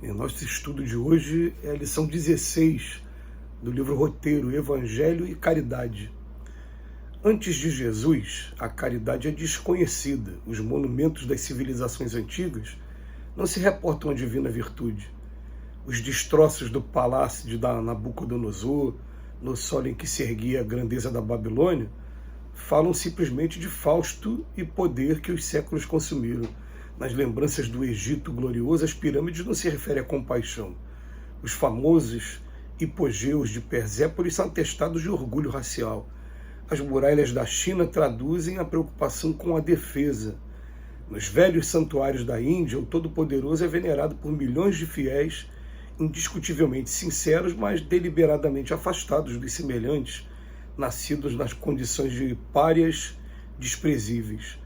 E nosso estudo de hoje é a lição 16 do livro Roteiro, Evangelho e Caridade. Antes de Jesus, a caridade é desconhecida. Os monumentos das civilizações antigas não se reportam a divina virtude. Os destroços do palácio de Nabucodonosor, no solo em que se erguia a grandeza da Babilônia, falam simplesmente de fausto e poder que os séculos consumiram. Nas lembranças do Egito glorioso, as pirâmides não se referem a compaixão. Os famosos hipogeus de Persépolis são atestados de orgulho racial. As muralhas da China traduzem a preocupação com a defesa. Nos velhos santuários da Índia, o Todo-Poderoso é venerado por milhões de fiéis, indiscutivelmente sinceros, mas deliberadamente afastados dos semelhantes, nascidos nas condições de párias desprezíveis.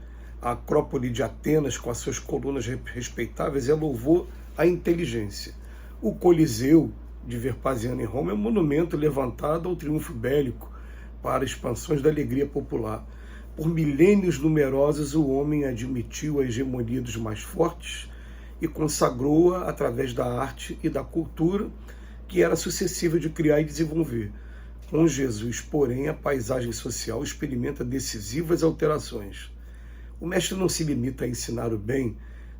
A Acrópole de Atenas, com as suas colunas respeitáveis, é louvor à inteligência. O Coliseu de Vespasiano em Roma é um monumento levantado ao triunfo bélico para expansões da alegria popular. Por milênios numerosos, o homem admitiu a hegemonia dos mais fortes e consagrou-a através da arte e da cultura, que era sucessível de criar e desenvolver. Com Jesus, porém, a paisagem social experimenta decisivas alterações. O mestre não se limita a ensinar o bem,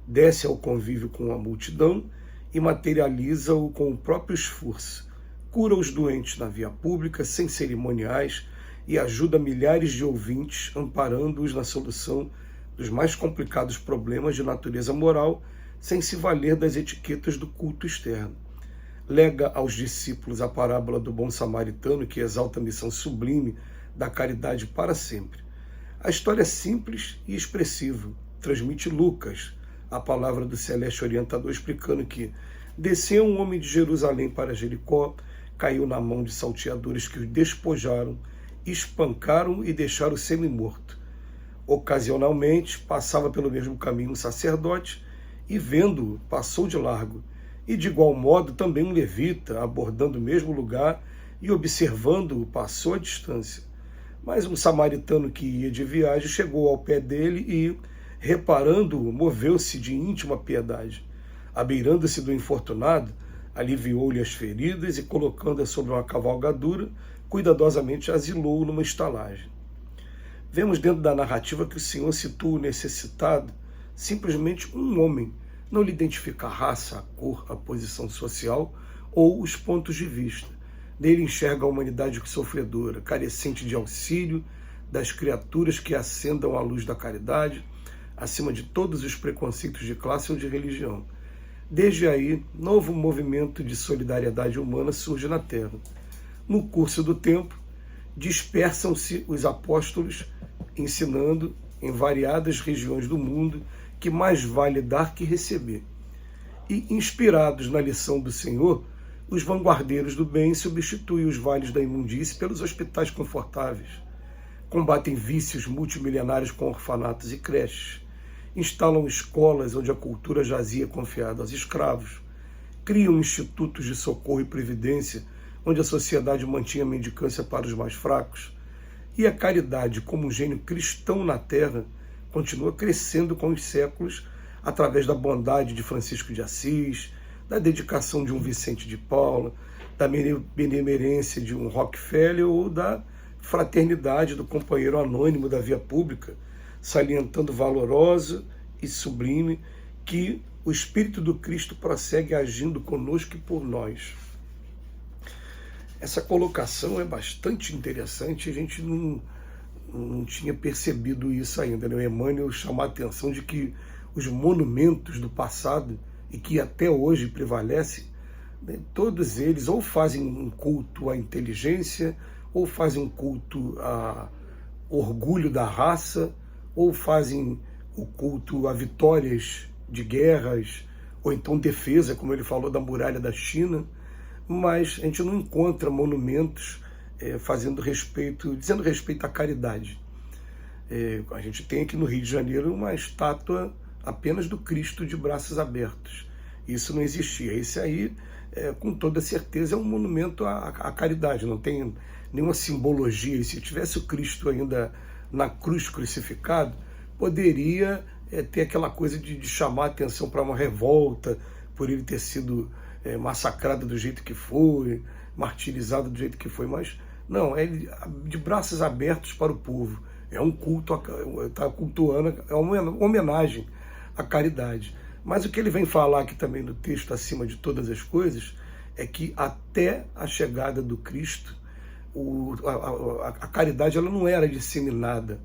desce ao convívio com a multidão e materializa-o com o próprio esforço. Cura os doentes na via pública, sem cerimoniais, e ajuda milhares de ouvintes, amparando-os na solução dos mais complicados problemas de natureza moral, sem se valer das etiquetas do culto externo. Lega aos discípulos a parábola do bom samaritano, que exalta a missão sublime da caridade para sempre. A história é simples e expressiva. Transmite Lucas, a palavra do celeste orientador, explicando que desceu um homem de Jerusalém para Jericó, caiu na mão de salteadores que o despojaram, espancaram e deixaram semi-morto. Ocasionalmente, passava pelo mesmo caminho um sacerdote e, vendo-o, passou de largo. E, de igual modo, também um levita, abordando o mesmo lugar e observando-o, passou à distância. Mas um samaritano que ia de viagem chegou ao pé dele e, reparando-o, moveu-se de íntima piedade. Abeirando-se do infortunado, aliviou-lhe as feridas e, colocando-a sobre uma cavalgadura, cuidadosamente asilou-o numa estalagem. Vemos dentro da narrativa que o Senhor situa o necessitado simplesmente um homem. Não lhe identifica a raça, a cor, a posição social ou os pontos de vista. Nele enxerga a humanidade sofredora, carecente de auxílio das criaturas que acendam a luz da caridade, acima de todos os preconceitos de classe ou de religião. Desde aí, novo movimento de solidariedade humana surge na Terra. No curso do tempo, dispersam-se os apóstolos, ensinando em variadas regiões do mundo que mais vale dar que receber. E, inspirados na lição do Senhor, os vanguardeiros do bem substituem os vales da imundície pelos hospitais confortáveis, combatem vícios multimilenários com orfanatos e creches, instalam escolas onde a cultura jazia confiada aos escravos, criam institutos de socorro e previdência onde a sociedade mantinha a mendicância para os mais fracos, e a caridade, como um gênio cristão na Terra, continua crescendo com os séculos através da bondade de Francisco de Assis, da dedicação de um Vicente de Paula, da benemerência de um Rockefeller ou da fraternidade do companheiro anônimo da via pública, salientando valoroso e sublime que o Espírito do Cristo prossegue agindo conosco e por nós. Essa colocação é bastante interessante, a gente não tinha percebido isso ainda, né? O Emmanuel chama a atenção de que os monumentos do passado e que até hoje prevalece, né, todos eles ou fazem um culto à inteligência, ou fazem um culto ao orgulho da raça, ou fazem o culto a vitórias de guerras, ou então defesa, como ele falou da muralha da China, mas a gente não encontra monumentos dizendo respeito à caridade. A gente tem aqui no Rio de Janeiro uma estátua apenas do Cristo de braços abertos. Isso não existia. Esse aí, com toda certeza, é um monumento à caridade, não tem nenhuma simbologia. E se tivesse o Cristo ainda na cruz crucificado, poderia ter aquela coisa de chamar a atenção para uma revolta, por ele ter sido massacrado do jeito que foi, martirizado do jeito que foi, mas não, é de braços abertos para o povo. É um culto, está cultuando, é uma homenagem à caridade. Mas o que ele vem falar aqui também no texto, acima de todas as coisas, é que até a chegada do Cristo, a caridade ela não era disseminada.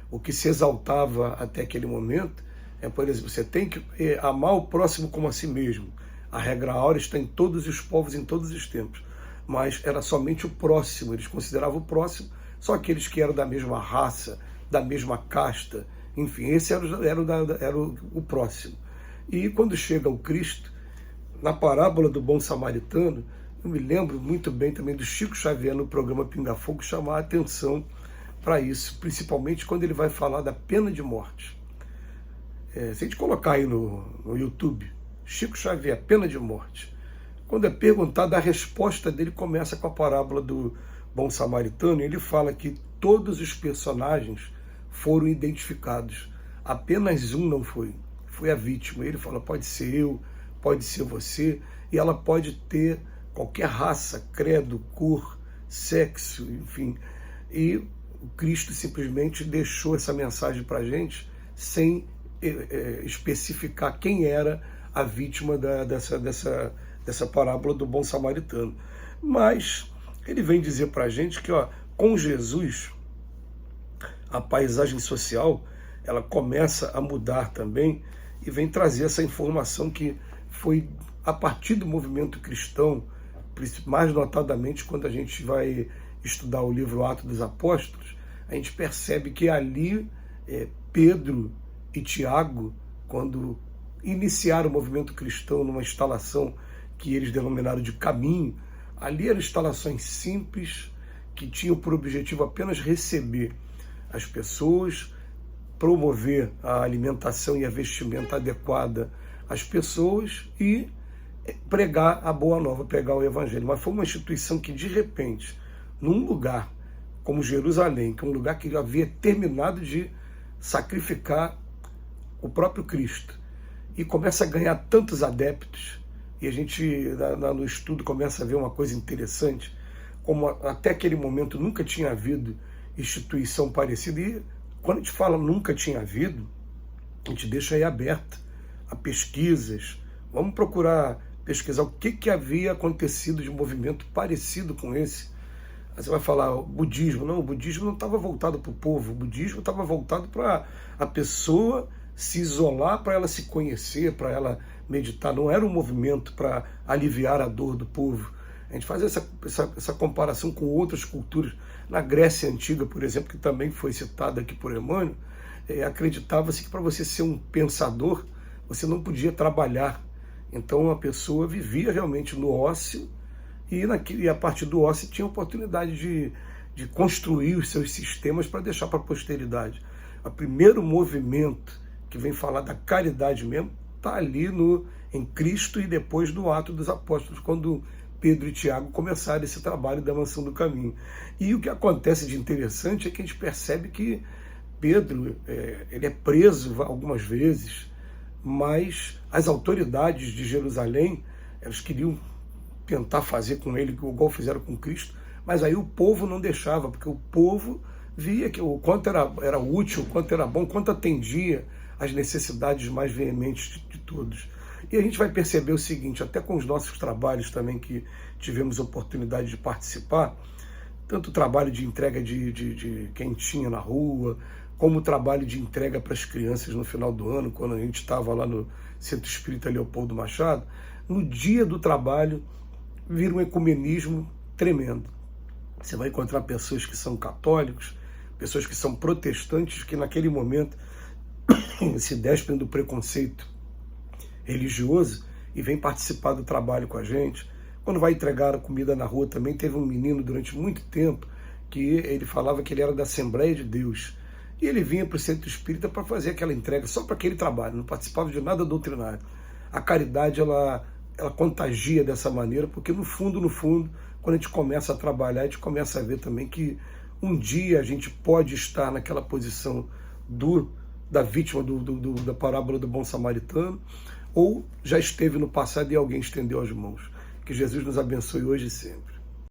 O que se exaltava até aquele momento é, por exemplo, você tem que amar o próximo como a si mesmo. A regra áurea está em todos os povos, em todos os tempos. Mas era somente o próximo, eles consideravam o próximo só aqueles que eram da mesma raça, da mesma casta, enfim, esse era o próximo. E quando chega o Cristo, na parábola do bom samaritano, eu me lembro muito bem também do Chico Xavier no programa Pinga Fogo chamar a atenção para isso, principalmente quando ele vai falar da pena de morte. Se a gente colocar aí no YouTube, Chico Xavier, pena de morte, quando é perguntado, a resposta dele começa com a parábola do bom samaritano, e ele fala que todos os personagens foram identificados, apenas um não foi, foi a vítima. Ele fala, pode ser eu, pode ser você, e ela pode ter qualquer raça, credo, cor, sexo, enfim. E o Cristo simplesmente deixou essa mensagem para a gente sem especificar quem era a vítima dessa parábola do bom samaritano. Mas ele vem dizer para a gente que, com Jesus, a paisagem social ela começa a mudar também, e vem trazer essa informação que foi a partir do movimento cristão, mais notadamente quando a gente vai estudar o livro Atos dos Apóstolos, a gente percebe que ali Pedro e Tiago, quando iniciaram o movimento cristão numa instalação que eles denominaram de caminho, ali eram instalações simples que tinham por objetivo apenas receber as pessoas, promover a alimentação e a vestimenta adequada às pessoas e pregar a boa nova, pregar o evangelho. Mas foi uma instituição que, de repente, num lugar como Jerusalém, que é um lugar que havia terminado de sacrificar o próprio Cristo, e começa a ganhar tantos adeptos, e a gente, no estudo, começa a ver uma coisa interessante, como até aquele momento nunca tinha havido instituição parecida, e quando a gente fala nunca tinha havido, a gente deixa aí aberto a pesquisas. Vamos procurar pesquisar o que havia acontecido de movimento parecido com esse. Aí você vai falar, o budismo. Não, o budismo não estava voltado para o povo, o budismo estava voltado para a pessoa se isolar, para ela se conhecer, para ela meditar. Não era um movimento para aliviar a dor do povo. A gente faz essa comparação com outras culturas. Na Grécia Antiga, por exemplo, que também foi citada aqui por Emmanuel, acreditava-se que para você ser um pensador, você não podia trabalhar. Então a pessoa vivia realmente no ócio, e a partir do ócio tinha a oportunidade de construir os seus sistemas para deixar para a posteridade. O primeiro movimento que vem falar da caridade mesmo está ali em Cristo, e depois do Atos dos Apóstolos, quando Pedro e Tiago começaram esse trabalho da mansão do caminho. E o que acontece de interessante é que a gente percebe que Pedro ele é preso algumas vezes, mas as autoridades de Jerusalém, elas queriam tentar fazer com ele igual fizeram com Cristo, mas aí o povo não deixava, porque o povo via que o quanto era útil, o quanto era bom, o quanto atendia às necessidades mais veementes de todos. E a gente vai perceber o seguinte, até com os nossos trabalhos também que tivemos oportunidade de participar, tanto o trabalho de entrega de quentinha na rua, como o trabalho de entrega para as crianças no final do ano, quando a gente estava lá no Centro Espírita Leopoldo Machado, no dia do trabalho vira um ecumenismo tremendo. Você vai encontrar pessoas que são católicos, pessoas que são protestantes, que naquele momento se despem do preconceito religioso e vem participar do trabalho com a gente. Quando vai entregar a comida na rua também, teve um menino durante muito tempo que ele falava que ele era da Assembleia de Deus, e ele vinha para o Centro Espírita para fazer aquela entrega, só para aquele trabalho, não participava de nada doutrinário. A caridade, ela contagia dessa maneira, porque no fundo, quando a gente começa a trabalhar, a gente começa a ver também que um dia a gente pode estar naquela posição da vítima da parábola do bom samaritano, ou já esteve no passado e alguém estendeu as mãos. Que Jesus nos abençoe hoje e sempre.